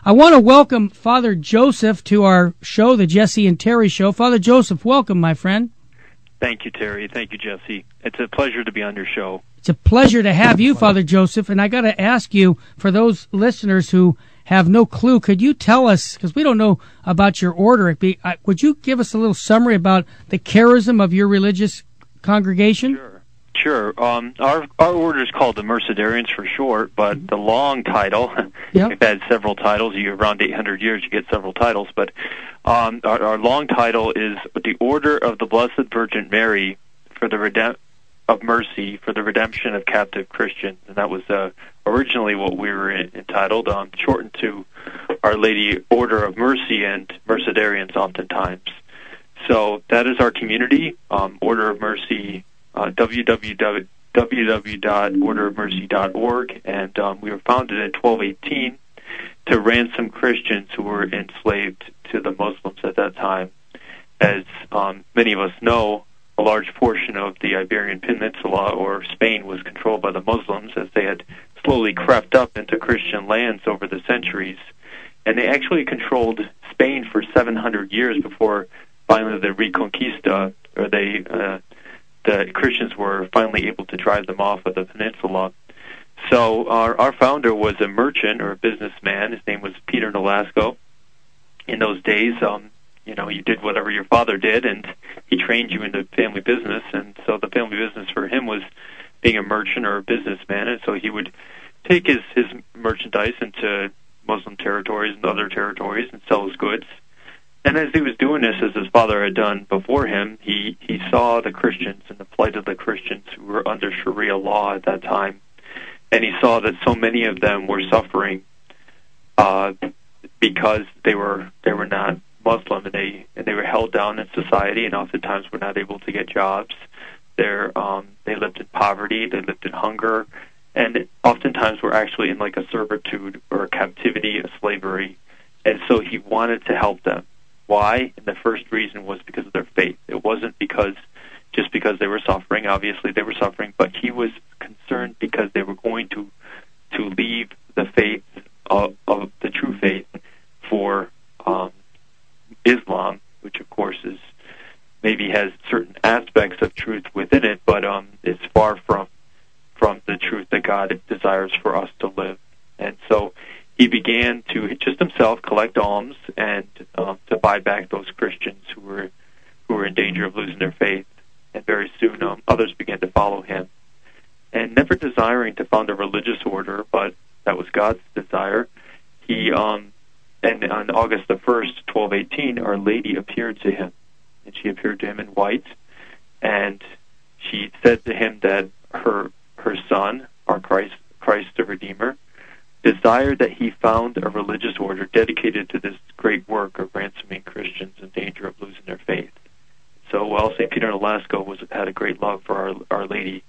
I want to welcome Father Joseph to our show, the Jesse and Terry Show. Father Joseph, welcome, my friend. Thank you, Terry. Thank you, Jesse. It's a pleasure to be on your show. It's a pleasure to have you, Father Joseph. And I got to ask you, for those listeners who have no clue, could you tell us, because we don't know about your order, would you give us a little summary about the charism of your religious congregation? Sure. Our order is called the Mercedarians for short, but the long title, we've had several titles. Around 800 years, you get several titles, but our long title is the Order of the Blessed Virgin Mary for the of Mercy for the Redemption of Captive Christians, and that was originally what we were entitled, shortened to Our Lady Order of Mercy and Mercedarians oftentimes. So that is our community, Order of Mercy, www.orderofmercy.org, and we were founded in 1218 to ransom Christians who were enslaved to the Muslims at that time. As many of us know, a large portion of the Iberian Peninsula, or Spain, was controlled by the Muslims as they had slowly crept up into Christian lands over the centuries. And they actually controlled Spain for 700 years before finally the Reconquista, or the Christians were finally able to drive them off of the peninsula. So our founder was a merchant or a businessman. His name was Peter Nolasco. In those days, you did whatever your father did, and he trained you into family business. And so the family business for him was being a merchant or a businessman. And so he would take his merchandise into Muslim territories and other territories and sell his goods. And as he was doing this, as his father had done before him, he saw the Christians and the plight of the Christians who were under Sharia law at that time. And he saw that so many of them were suffering because they were not Muslim, and they were held down in society, and oftentimes were not able to get jobs. They lived in poverty, they lived in hunger, and oftentimes were actually in like a servitude or a captivity, a slavery. And so he wanted to help them. Why? And the first reason was because of their faith. It wasn't just because they were suffering. Obviously they were suffering, but he was concerned because they were going to leave the faith of the true faith for Islam, which of course maybe has certain aspects of truth within it, but is far from the truth that God desires for us to live. And so he began to just himself collect alms and to buy back those Christians who were in danger of losing their faith. And very soon others began to follow him. And never desiring to found a religious order, but that was God's desire, he and on August the 1st, 1218, Our Lady appeared to him. And she appeared to him in white, and she said to him that her son, our Christ the Redeemer, desired that he found a religious order dedicated to this great work of ransoming Christians in danger of losing their faith. So, St. Peter Nolasco had a great love for Our Lady,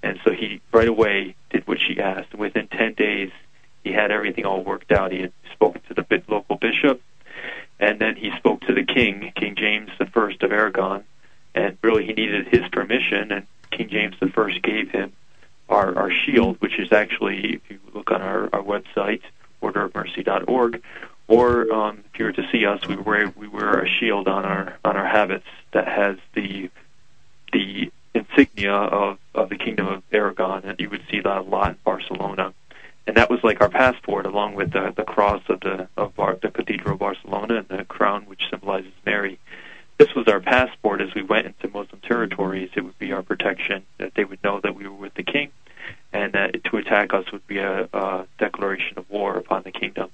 and so he right away did what she asked. And within 10 days, he had everything all worked out. He had spoken to the local bishop, and then he spoke to the king, King James I of Aragon, and really he needed his permission, and King James I gave him our shield, which is actually, if you look on our website, orderofmercy.org, or if you were to see us, we wear a shield on our habits that has the insignia of the Kingdom of Aragon, and you would see that a lot in Barcelona. And that was like our passport, along with the cross of the Cathedral of Barcelona and the crown, which symbolizes Mary. This was our passport as we went into Muslim territories. It would be our protection, that they would know that we were with the king, and that to attack us would be a declaration of war upon the kingdom.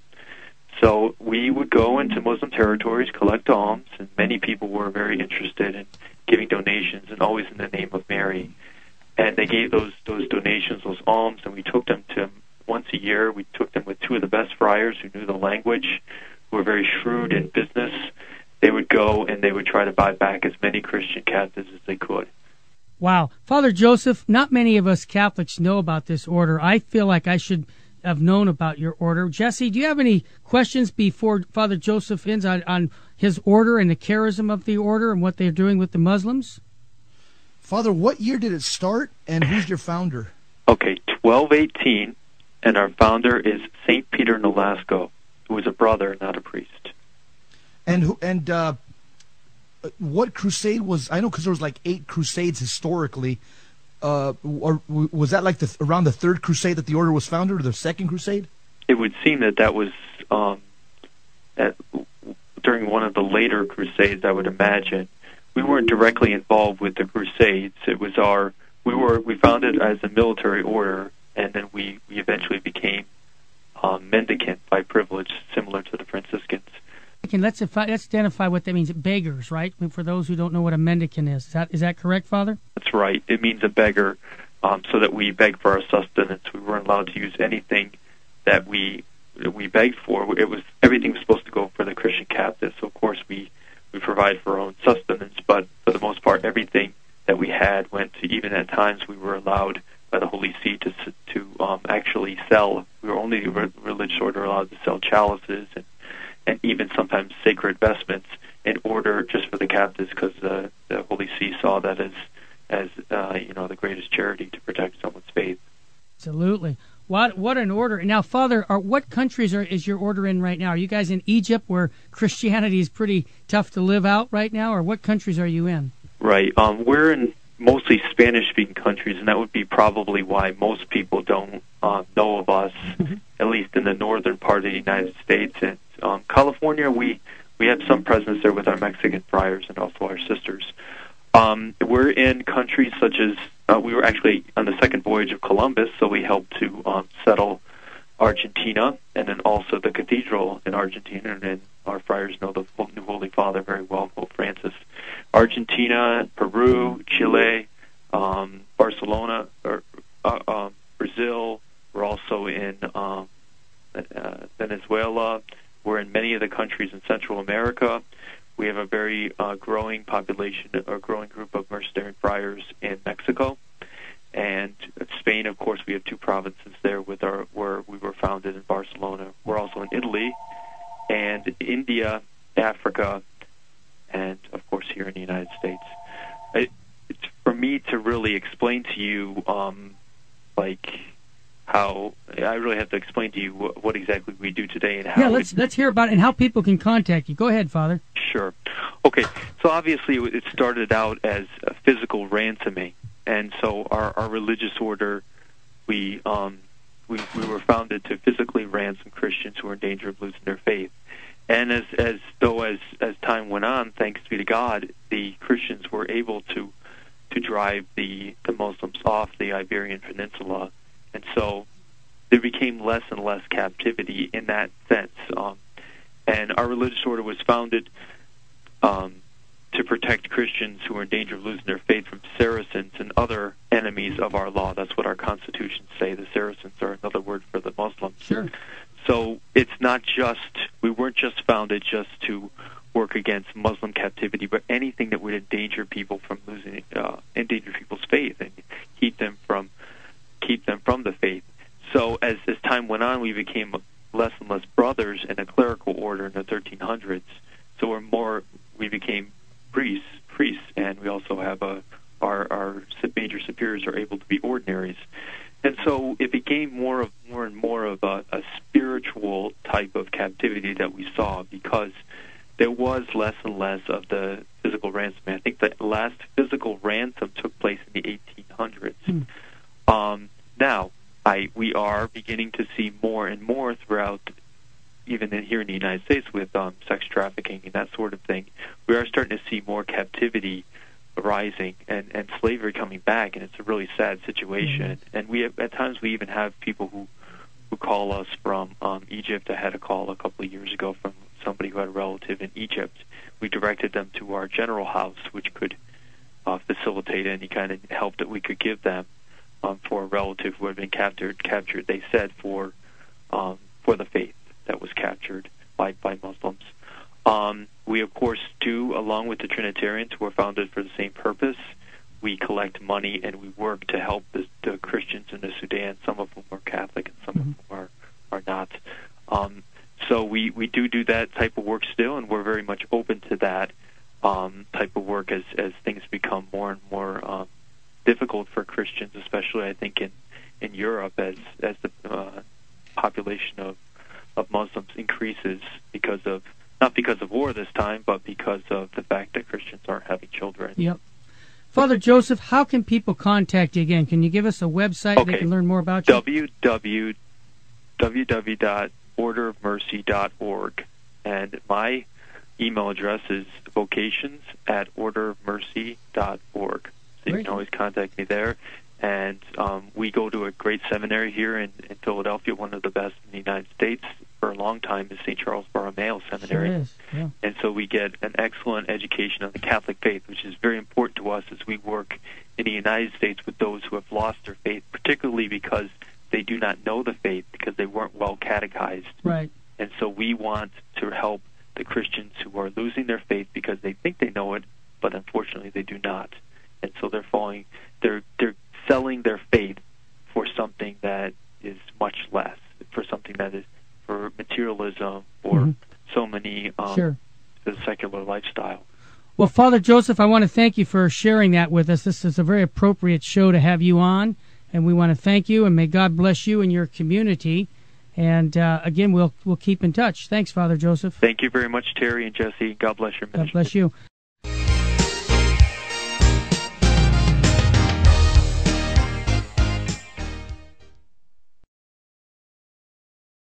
So we would go into Muslim territories, collect alms, and many people were very interested in giving donations, and always in the name of Mary. And they gave those donations, those alms, and we took them to once a year. We took them with two of the best friars who knew the language, who were very shrewd in business. They would go and they would try to buy back as many Christian captives as they could. Wow. Father Joseph, not many of us Catholics know about this order. I feel like I should have known about your order. Jesse, do you have any questions before Father Joseph ends on his order and the charism of the order and what they're doing with the Muslims? Father, what year did it start, and who's your founder? Okay, 1218, and our founder is St. Peter Nolasco. who was a brother, not a priest. And what crusade was? I know because there was like 8 crusades historically. Or was that like around the 3rd crusade that the order was founded, or the 2nd crusade? It would seem that was during one of the later crusades, I would imagine. We weren't directly involved with the crusades. It was we founded as a military order, and then we eventually became mendicant by privilege, similar to the Franciscans. Let's identify what that means. Beggars, right? I mean, for those who don't know what a mendicant is that correct, Father? That's right. It means a beggar, so that we beg for our sustenance. We weren't allowed to use anything that we begged for. Everything was supposed to go for the Christian captives. So of course we provide for our own sustenance, but for the most part, everything that we had went to. Even at times, we were allowed by the Holy See to actually sell. We were only the religious order allowed to sell chalices and even sometimes sacred vestments in order just for the captives, because the Holy See saw that as the greatest charity to protect someone's faith. Absolutely. What an order. Now, Father, what countries is your order in right now? Are you guys in Egypt, where Christianity is pretty tough to live out right now, or what countries are you in? Right. We're in mostly Spanish-speaking countries, and that would be probably why most people don't know of us, at least in the northern part of the United States. And California, we have some presence there with our Mexican friars and also our sisters. We're in countries such as, we were actually on the 2nd voyage of Columbus, so we helped to settle Argentina, and then also the cathedral in Argentina, and then our friars know the new Holy Father very well, Pope Francis. Argentina, Peru, Chile, Barcelona, Brazil. We're also in Venezuela. We're in many of the countries in Central America. We have a very growing population, or growing group of mercenary friars in Mexico. And Spain, of course, we have 2 provinces there where we were founded in Barcelona. We're also in Italy and India, Africa, and, of course, here in the United States. It's for me to really explain to you, how I really have to explain to you what exactly we do today and how. Yeah, let's hear about it and how people can contact you. Go ahead, Father. Sure. Okay. So obviously, it started out as a physical ransoming, and so our religious order, we were founded to physically ransom Christians who are in danger of losing their faith. And as time went on, thanks be to God, the Christians were able to drive the Muslims off the Iberian Peninsula. And so there became less and less captivity in that sense. And our religious order was founded to protect Christians who are in danger of losing their faith from Saracens and other enemies of our law. That's what our constitutions say. The Saracens are another word for the Muslims. Sure. So it's not we weren't just founded just to work against Muslim captivity, but anything that would endanger people from endanger people's faith and keep them from the faith. So as time went on, we became less and less brothers in a clerical order in the 1300s. So we became priests, and we also have our major superiors are able to be ordinaries. And so it became more and more of a spiritual type of captivity that we saw, because there was less and less of the physical ransom. I think the last physical ransom took place in the 1800s. Now, we are beginning to see more and more throughout, even here in the United States, with sex trafficking and that sort of thing. We are starting to see more captivity rising and slavery coming back, and it's a really sad situation. And at times we even have people who call us from Egypt. I had a call a couple of years ago from somebody who had a relative in Egypt. We directed them to our general house, which could facilitate any kind of help that we could give them for a relative who had been captured. They said for the faith that was captured by Muslims. We, of course, do, along with the Trinitarians, who are founded for the same purpose. We collect money and we work to help the Christians in the Sudan, some of whom are Catholic and some of whom are not. So we do that type of work still, and we're very much open to that type of work as things become more and more difficult for Christians, especially I think in Europe, as the population of Muslims increases not because of war this time, but because of the fact that Christians aren't having children. Yep. Father Joseph, how can people contact you again? Can you give us a website they can learn more about you? www.orderofmercy.org. And my email address is vocations@orderofmercy.org. So you can always contact me there. And we go to a great seminary here in Philadelphia, one of the best in the United States for a long time is St. Charles Borromeo Seminary. Sure is, yeah. And so we get an excellent education on the Catholic faith, which is very important to us as we work in the United States with those who have lost their faith, particularly because they do not know the faith because they weren't well catechized. Right. And so we want to help the Christians who are losing their faith because they think they know it, but unfortunately they do not. And so they're selling their faith for something that is much less, for something that is for materialism or so many the secular lifestyle. Well, Father Joseph, I want to thank you for sharing that with us. This is a very appropriate show to have you on, and we want to thank you, and may God bless you and your community. And again, we'll keep in touch. Thanks, Father Joseph. Thank you very much, Terry and Jesse. God bless your ministry. God bless you.